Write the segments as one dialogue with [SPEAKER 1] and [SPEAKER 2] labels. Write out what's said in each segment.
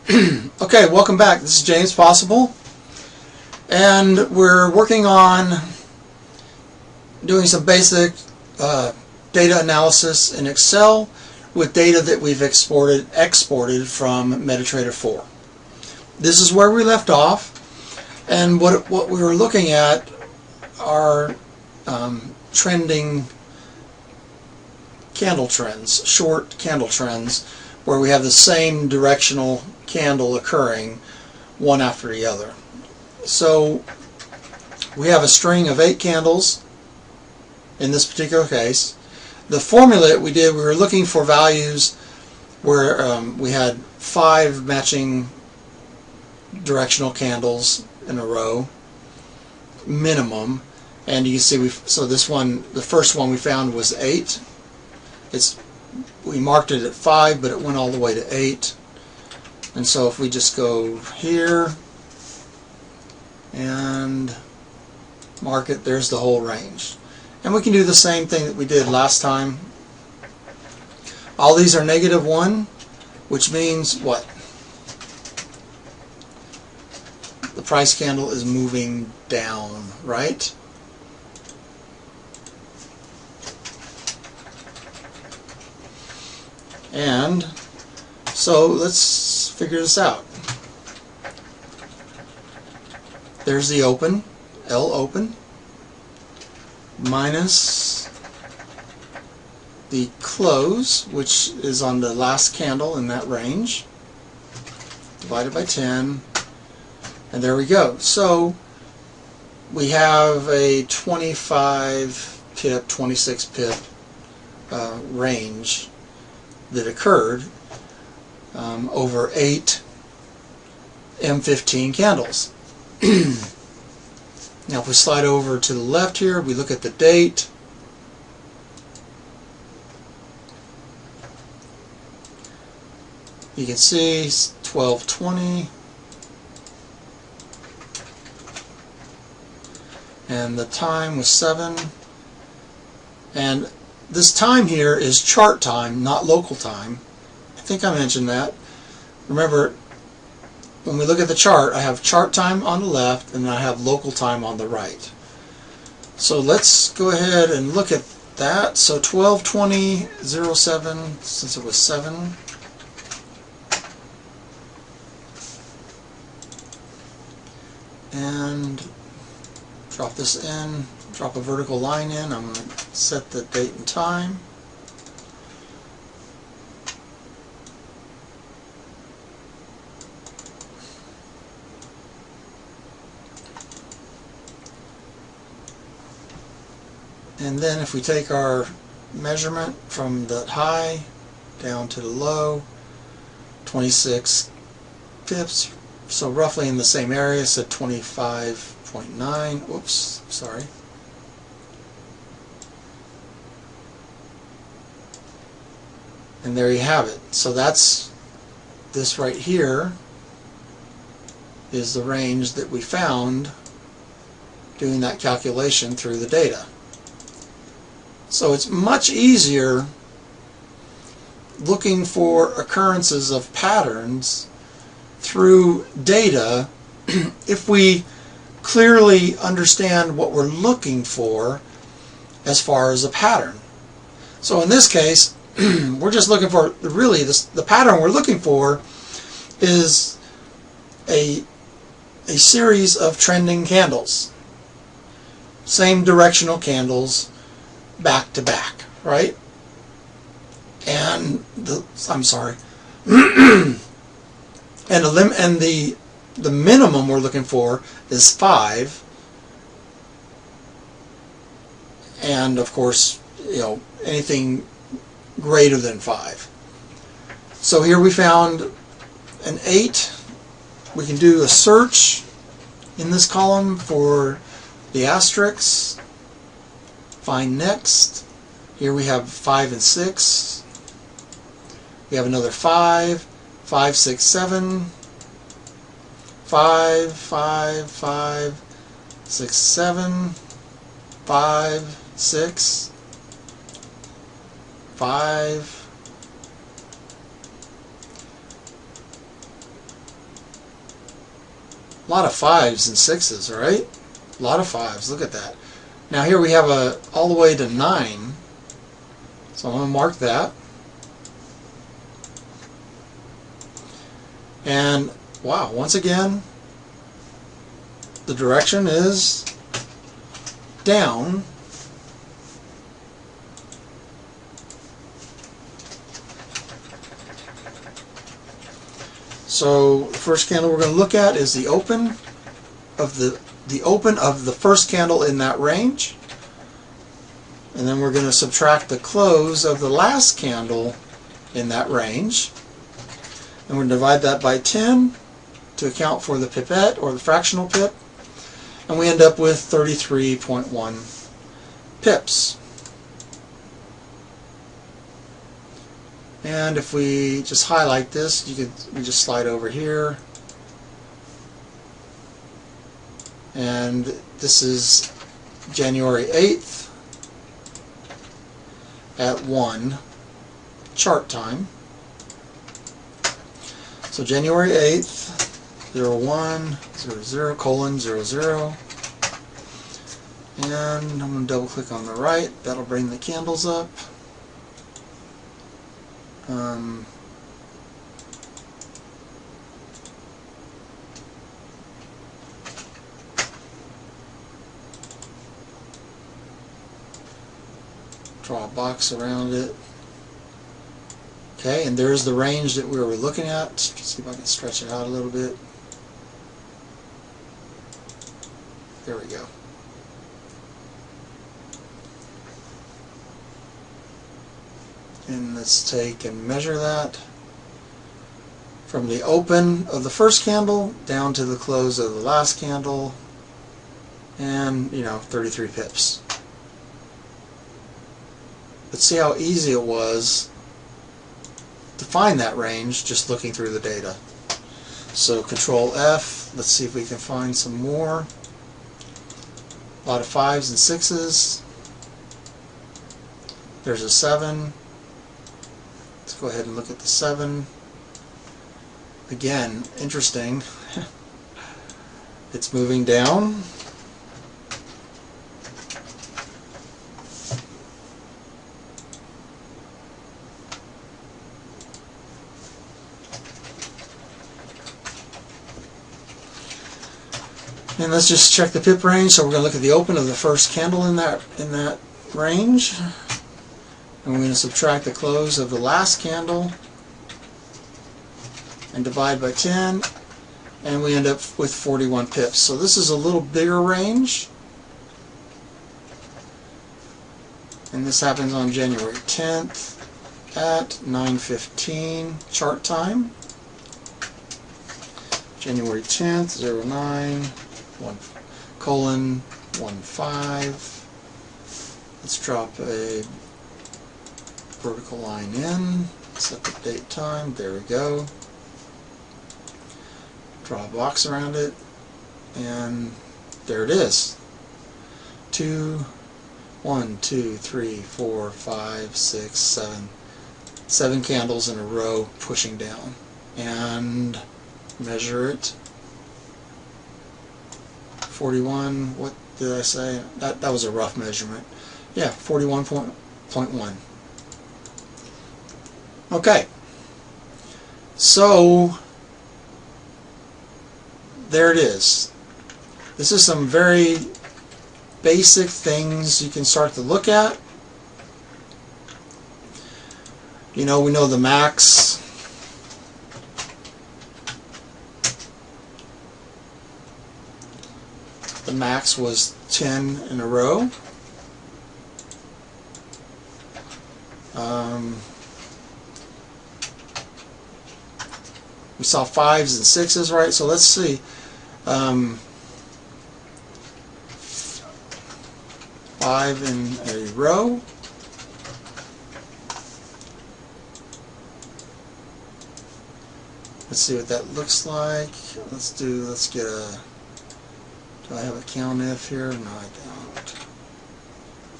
[SPEAKER 1] Okay, welcome back. This is James Possible, and we're working on doing some basic data analysis in Excel with data that we've exported from MetaTrader 4. This is where we left off, and what we were looking at are trending candle trends, short candle trends, where we have the same directional candle occurring one after the other. So we have a string of 8 candles in this particular case. The formula that we did, we were looking for values where we had 5 matching directional candles in a row minimum, and you can see so this one, the first one we found was 8. We marked it at 5, but it went all the way to 8. And so if we just go here and mark it, there's the whole range. And we can do the same thing that we did last time. All these are -1, which means what? The price candle is moving down, right? And so let's figure this out. There's the open, L open, minus the close, which is on the last candle in that range, divided by 10, and there we go. So we have a 25 pip, 26 pip range that occurred over 8 M15 candles. Now if we slide over to the left here, we look at the date. You can see 12/20, and the time was 7, and this time here is chart time, not local time. I think I mentioned that. Remember, when we look at the chart, I have chart time on the left and I have local time on the right. So let's go ahead and look at that. So 12/20/07, since it was 7. And drop this in, drop a vertical line in. I'm going to set the date and time. And then if we take our measurement from the high down to the low, 26 pips, so roughly in the same area, so 25.9, oops, sorry. And there you have it. So that's this right here is the range that we found doing that calculation through the data. So it's much easier looking for occurrences of patterns through data if we clearly understand what we're looking for as far as a pattern. So in this case, we're just looking for, really, the pattern we're looking for is a series of trending candles. Same directional candles, back to back, right? And I'm sorry. and the minimum we're looking for is 5. And of course, anything greater than 5. So here we found an 8. We can do a search in this column for the asterisks. Find next. Here we have 5 and 6. We have another 5, 5, 6, 7, 5, 5, 5, 6, 7, 5, 6, 5, A lot of 5s and 6s, right? A lot of 5s. Look at that. Now here we have all the way to 9. So I'm going to mark that. And wow, once again, the direction is down. So the first candle we're going to look at is the open of the first candle in that range, and then we're going to subtract the close of the last candle in that range, and we're going to divide that by 10 to account for the pipette or the fractional pip, and we end up with 33.1 pips. And if we just highlight this, we just slide over here, and this is January 8th at 1 chart time. So January 8th, 0100:00, and I'm going to double click on the right. That'll bring the candles up. Draw a box around it. Okay, and there's the range that we were looking at. Let's see if I can stretch it out a little bit. There we go. And let's take and measure that from the open of the first candle down to the close of the last candle, and 33 pips. Let's see how easy it was to find that range just looking through the data. So Control F, let's see if we can find some more. A lot of 5s and 6s. There's a 7. Let's go ahead and look at the 7. Again, interesting. It's moving down. And let's just check the pip range. So we're going to look at the open of the first candle in that range. And we're going to subtract the close of the last candle and divide by 10, and we end up with 41 pips. So this is a little bigger range, and this happens on January 10th at 9:15 chart time. January 10th, 09:1:15. Let's drop a vertical line in, set the date time, there we go. Draw a box around it, and there it is. 1, 2, 3, 4, 5, 6, 7. 7 candles in a row pushing down. And measure it. 41, what did I say? That was a rough measurement. Yeah, 41.1. Okay, so there it is. This is some very basic things you can start to look at. We know the max. The max was 10 in a row. We saw 5s and 6s, right? So let's see. 5 in a row. Let's see what that looks like. Let's get a, do I have a count if here? No, I don't.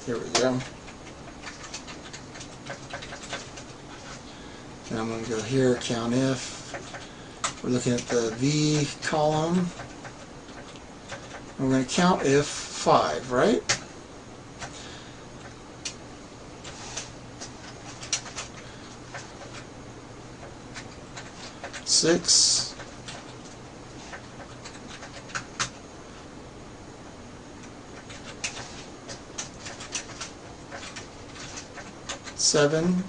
[SPEAKER 1] Here we go. And I'm going to go here, count if. We're looking at the V column. We're going to count if 5, right? Six, 7,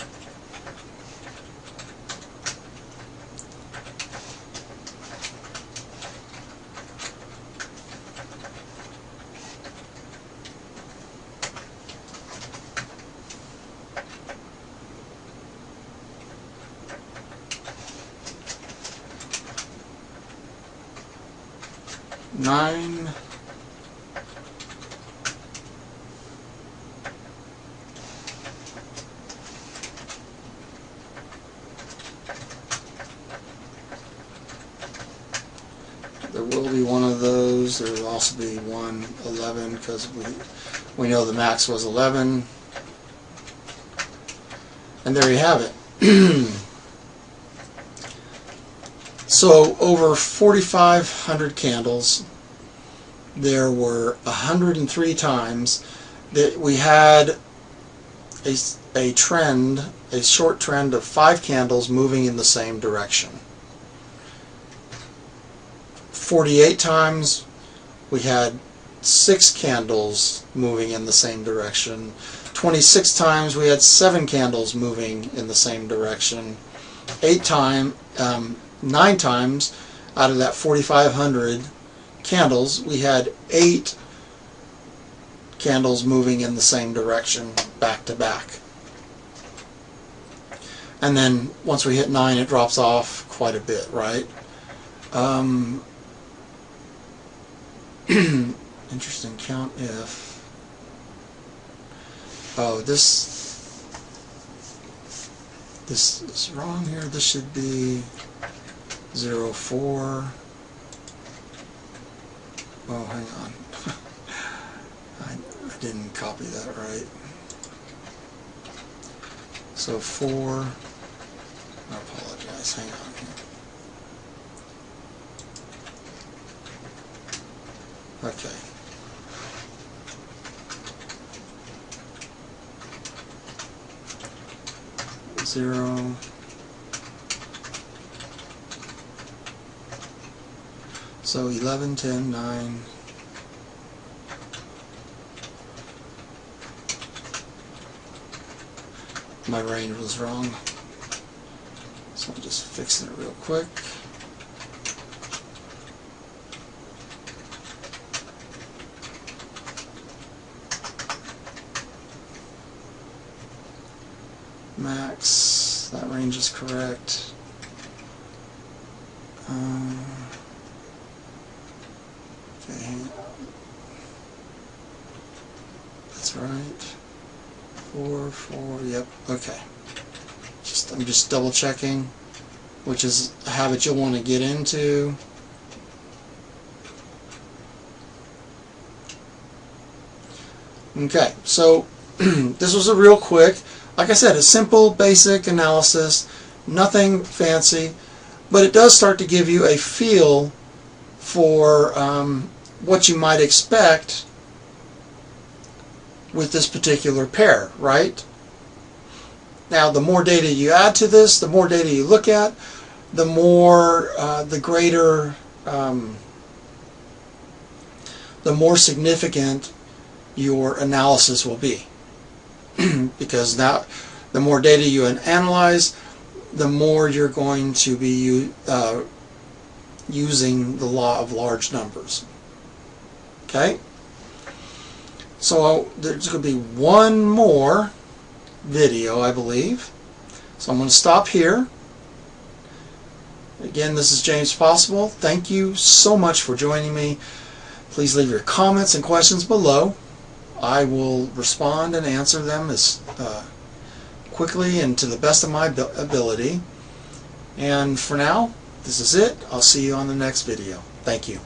[SPEAKER 1] 9, 'There will be one of those. There will also be 1, 11, because we know the max was 11. And there you have it. So over 4,500 candles, there were 103 times that we had a trend, a short trend of 5 candles moving in the same direction. 48 times we had 6 candles moving in the same direction. 26 times we had 7 candles moving in the same direction. 9 times out of that 4,500 candles, we had 8 candles moving in the same direction, back to back. And then once we hit 9, it drops off quite a bit, right? Interesting. Count if. Oh, this is wrong here. This should be 0, 4. Oh, hang on. I didn't copy that right. So 4. I apologize. Hang on here. Okay. Zero. So 11, 10, 9. My range was wrong. So I'm just fixing it real quick. Max, that range is correct. Okay, that's right. 4, 4, yep, okay. I'm just double checking, which is a habit you'll want to get into. Okay, so this was a real quick, like I said, a simple, basic analysis, nothing fancy, but it does start to give you a feel for what you might expect with this particular pair, right? Now, the more data you add to this, the more data you look at, the more, the greater, the more significant your analysis will be. Because now, the more data you analyze, the more you're going to be using the law of large numbers. Okay? So there's going to be one more video, I believe. So I'm going to stop here. Again, this is James Possible. Thank you so much for joining me. Please leave your comments and questions below. I will respond and answer them as quickly and to the best of my ability. And for now, this is it. I'll see you on the next video. Thank you.